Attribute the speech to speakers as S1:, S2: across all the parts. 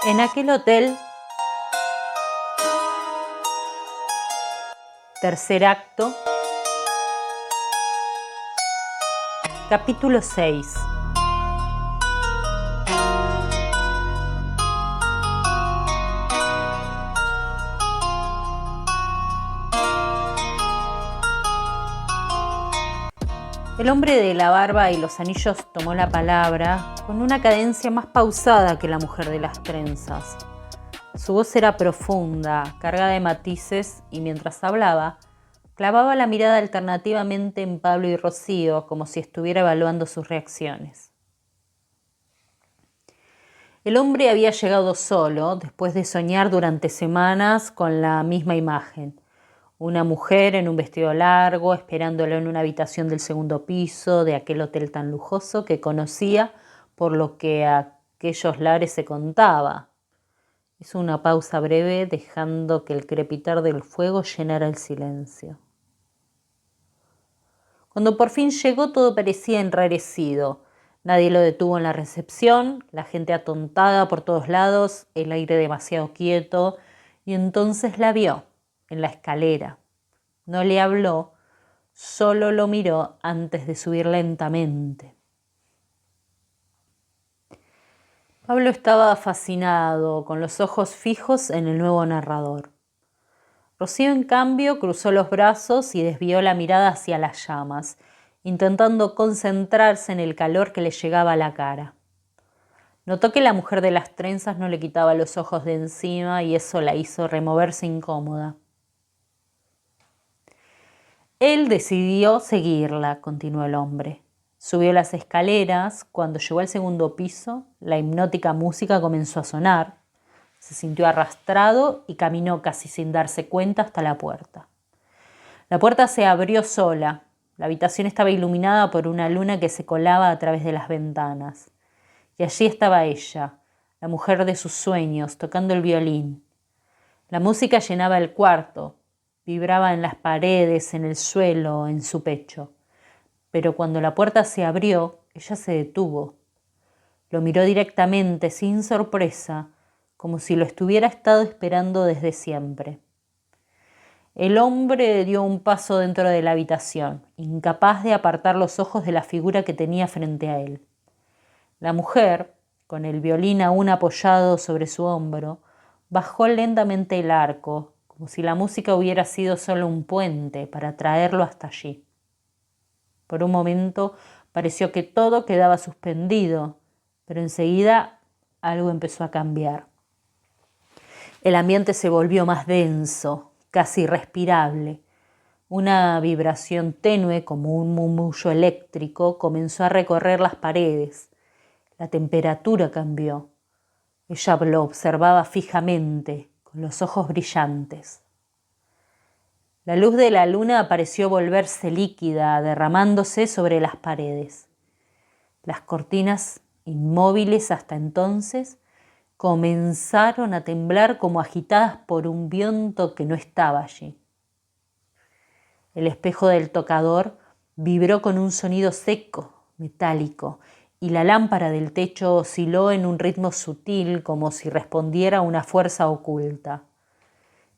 S1: En aquel hotel, tercer acto, capítulo 6. El hombre de la barba y los anillos tomó la palabra con una cadencia más pausada que la mujer de las trenzas. Su voz era profunda, cargada de matices, y mientras hablaba, clavaba la mirada alternativamente en Pablo y Rocío, como si estuviera evaluando sus reacciones. El hombre había llegado solo, después de soñar durante semanas con la misma imagen. Una mujer en un vestido largo, esperándolo en una habitación del segundo piso de aquel hotel tan lujoso que conocía por lo que a aquellos lares se contaba. Hizo una pausa breve, dejando que el crepitar del fuego llenara el silencio. Cuando por fin llegó, todo parecía enrarecido. Nadie lo detuvo en la recepción, la gente atontada por todos lados, el aire demasiado quieto, y entonces la vio en la escalera. No le habló, solo lo miró antes de subir lentamente. Pablo estaba fascinado, con los ojos fijos en el nuevo narrador. Rocío, en cambio, cruzó los brazos y desvió la mirada hacia las llamas, intentando concentrarse en el calor que le llegaba a la cara. Notó que la mujer de las trenzas no le quitaba los ojos de encima y eso la hizo removerse incómoda. Él decidió seguirla, continuó el hombre. Subió las escaleras. Cuando llegó al segundo piso, la hipnótica música comenzó a sonar. Se sintió arrastrado y caminó casi sin darse cuenta hasta la puerta. La puerta se abrió sola. La habitación estaba iluminada por una luna que se colaba a través de las ventanas. Y allí estaba ella, la mujer de sus sueños, tocando el violín. La música llenaba el cuarto, vibraba en las paredes, en el suelo, en su pecho. Pero cuando la puerta se abrió, ella se detuvo. Lo miró directamente, sin sorpresa, como si lo estuviera estado esperando desde siempre. El hombre dio un paso dentro de la habitación, incapaz de apartar los ojos de la figura que tenía frente a él. La mujer, con el violín aún apoyado sobre su hombro, bajó lentamente el arco, como si la música hubiera sido solo un puente para traerlo hasta allí. Por un momento pareció que todo quedaba suspendido, pero enseguida algo empezó a cambiar. El ambiente se volvió más denso, casi irrespirable. Una vibración tenue, como un murmullo eléctrico, comenzó a recorrer las paredes. La temperatura cambió. Ella lo observaba fijamente, con los ojos brillantes. La luz de la luna pareció volverse líquida, derramándose sobre las paredes. Las cortinas, inmóviles hasta entonces, comenzaron a temblar como agitadas por un viento que no estaba allí. El espejo del tocador vibró con un sonido seco, metálico, y la lámpara del techo osciló en un ritmo sutil, como si respondiera a una fuerza oculta.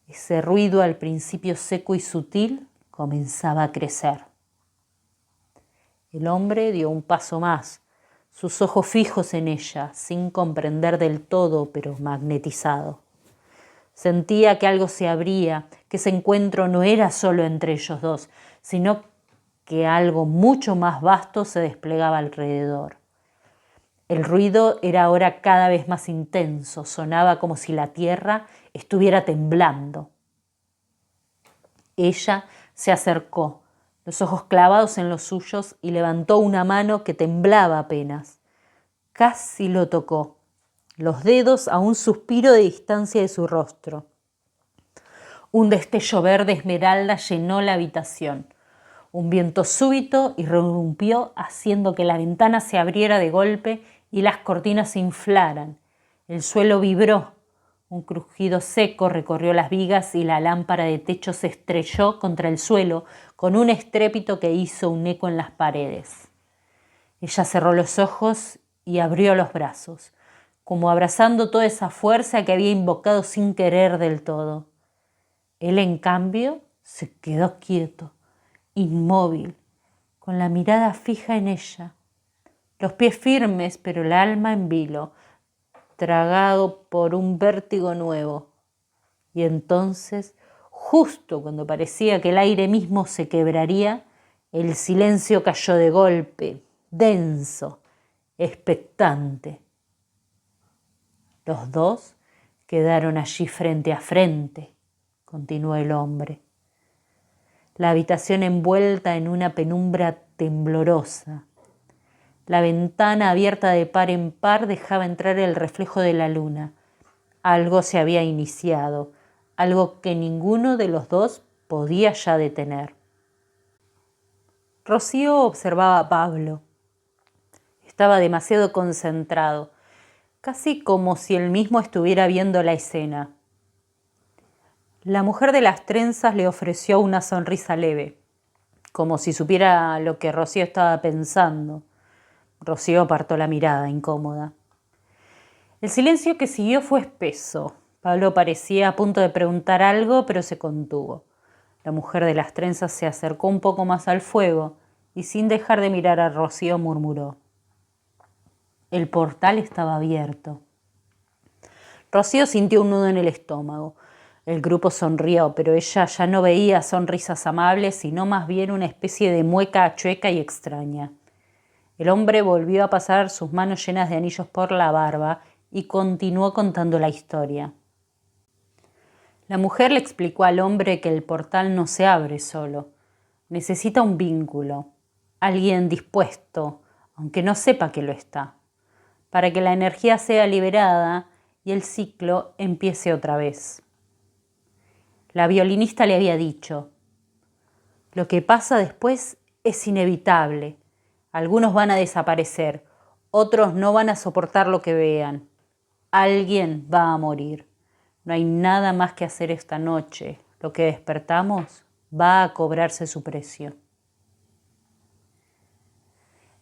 S1: Ese ruido, al principio seco y sutil, comenzaba a crecer. El hombre dio un paso más, sus ojos fijos en ella, sin comprender del todo, pero magnetizado. Sentía que algo se abría, que ese encuentro no era solo entre ellos dos, sino que algo mucho más vasto se desplegaba alrededor. El ruido era ahora cada vez más intenso, sonaba como si la tierra estuviera temblando. Ella se acercó, los ojos clavados en los suyos, y levantó una mano que temblaba apenas. Casi lo tocó, los dedos a un suspiro de distancia de su rostro. Un destello verde esmeralda llenó la habitación. Un viento súbito irrumpió, haciendo que la ventana se abriera de golpe y las cortinas se inflaran. El suelo vibró. Un crujido seco recorrió las vigas y la lámpara de techo se estrelló contra el suelo con un estrépito que hizo un eco en las paredes. Ella cerró los ojos y abrió los brazos. como abrazando toda esa fuerza que había invocado sin querer del todo. Él, en cambio, se quedó quieto, inmóvil, con la mirada fija en ella, los pies firmes, pero el alma en vilo, tragado por un vértigo nuevo. Y entonces, justo cuando parecía que el aire mismo se quebraría, el silencio cayó de golpe, denso, expectante. Los dos quedaron allí frente a frente, continuó el hombre. La habitación envuelta en una penumbra temblorosa. La ventana abierta de par en par dejaba entrar el reflejo de la luna. Algo se había iniciado, algo que ninguno de los dos podía ya detener. Rocío observaba a Pablo. Estaba demasiado concentrado, casi como si él mismo estuviera viendo la escena. La mujer de las trenzas le ofreció una sonrisa leve, como si supiera lo que Rocío estaba pensando. Rocío apartó la mirada, incómoda. El silencio que siguió fue espeso. Pablo parecía a punto de preguntar algo, pero se contuvo. La mujer de las trenzas se acercó un poco más al fuego y, sin dejar de mirar a Rocío, murmuró: el portal estaba abierto. Rocío sintió un nudo en el estómago. El grupo sonrió, pero ella ya no veía sonrisas amables, sino más bien una especie de mueca chueca y extraña. El hombre volvió a pasar sus manos llenas de anillos por la barba y continuó contando la historia. La mujer le explicó al hombre que el portal no se abre solo. Necesita un vínculo, alguien dispuesto, aunque no sepa que lo está, para que la energía sea liberada y el ciclo empiece otra vez. La violinista le había dicho: lo que pasa después es inevitable. Algunos van a desaparecer, otros no van a soportar lo que vean. Alguien va a morir. No hay nada más que hacer esta noche. Lo que despertamos va a cobrarse su precio.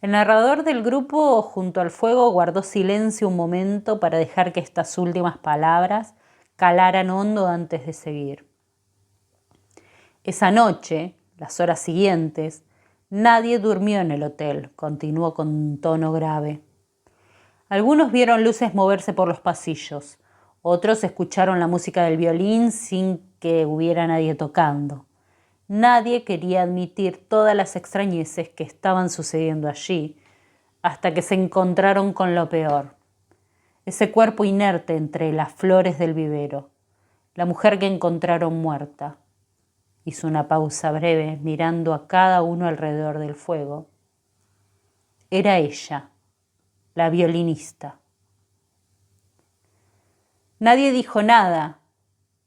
S1: El narrador del grupo, junto al fuego, guardó silencio un momento para dejar que estas últimas palabras calaran hondo antes de seguir. Esa noche, las horas siguientes, nadie durmió en el hotel, continuó con tono grave. Algunos vieron luces moverse por los pasillos, otros escucharon la música del violín sin que hubiera nadie tocando. Nadie quería admitir todas las extrañeces que estaban sucediendo allí, hasta que se encontraron con lo peor. Ese cuerpo inerte entre las flores del vivero, la mujer que encontraron muerta. Hizo una pausa breve, mirando a cada uno alrededor del fuego. Era ella, la violinista. Nadie dijo nada.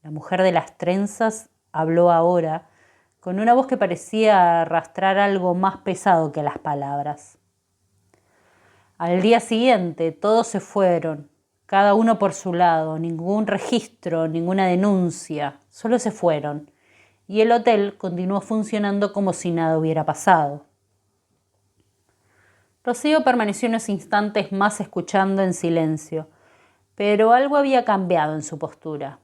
S1: La mujer de las trenzas habló ahora, con una voz que parecía arrastrar algo más pesado que las palabras. Al día siguiente todos se fueron, cada uno por su lado, ningún registro, ninguna denuncia, solo se fueron, y el hotel continuó funcionando como si nada hubiera pasado. Rocío permaneció unos instantes más escuchando en silencio, pero algo había cambiado en su postura.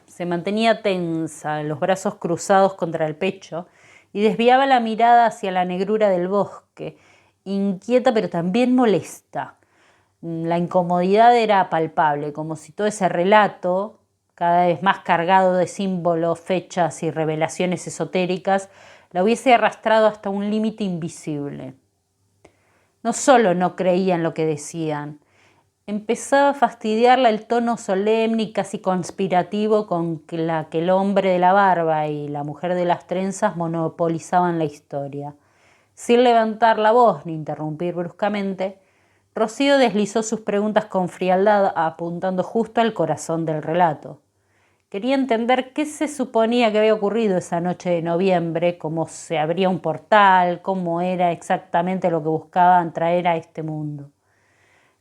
S1: Se mantenía tensa, los brazos cruzados contra el pecho, y desviaba la mirada hacia la negrura del bosque, inquieta pero también molesta. La incomodidad era palpable, como si todo ese relato, cada vez más cargado de símbolos, fechas y revelaciones esotéricas, la hubiese arrastrado hasta un límite invisible. No solo no creía en lo que decían, empezaba a fastidiarla el tono solemne y casi conspirativo con la que el hombre de la barba y la mujer de las trenzas monopolizaban la historia. Sin levantar la voz ni interrumpir bruscamente, Rocío deslizó sus preguntas con frialdad, apuntando justo al corazón del relato. Quería entender qué se suponía que había ocurrido esa noche de noviembre, cómo se abría un portal, cómo era exactamente lo que buscaban traer a este mundo.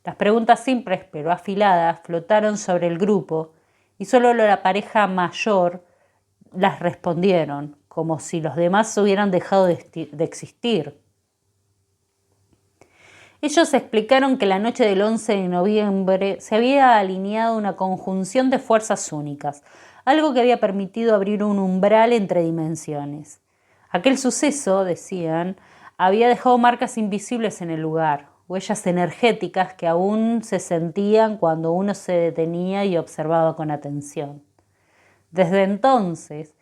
S1: Las preguntas simples pero afiladas flotaron sobre el grupo y solo la pareja mayor las respondieron, como si los demás hubieran dejado de existir. Ellos explicaron que la noche del 11 de noviembre se había alineado una conjunción de fuerzas únicas, algo que había permitido abrir un umbral entre dimensiones. Aquel suceso, decían, había dejado marcas invisibles en el lugar, huellas energéticas que aún se sentían cuando uno se detenía y observaba con atención. Desde entonces,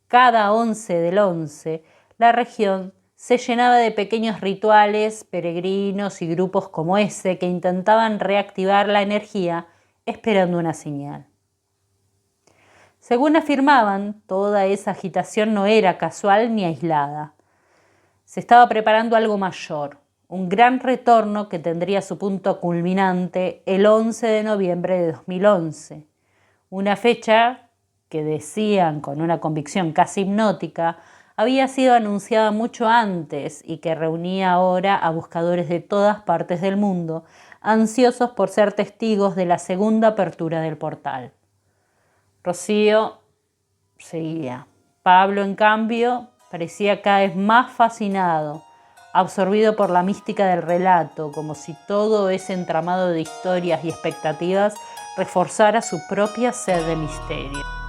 S1: cada 11 del 11, la región se llenaba de pequeños rituales, peregrinos y grupos como ese que intentaban reactivar la energía esperando una señal. Según afirmaban, toda esa agitación no era casual ni aislada. Se estaba preparando algo mayor, un gran retorno que tendría su punto culminante el 11 de noviembre de 2011, una fecha que decían con una convicción casi hipnótica, había sido anunciada mucho antes y que reunía ahora a buscadores de todas partes del mundo, ansiosos por ser testigos de la segunda apertura del portal. Rocío seguía. Pablo, en cambio, parecía cada vez más fascinado, absorbido por la mística del relato, como si todo ese entramado de historias y expectativas reforzara su propia sed de misterio.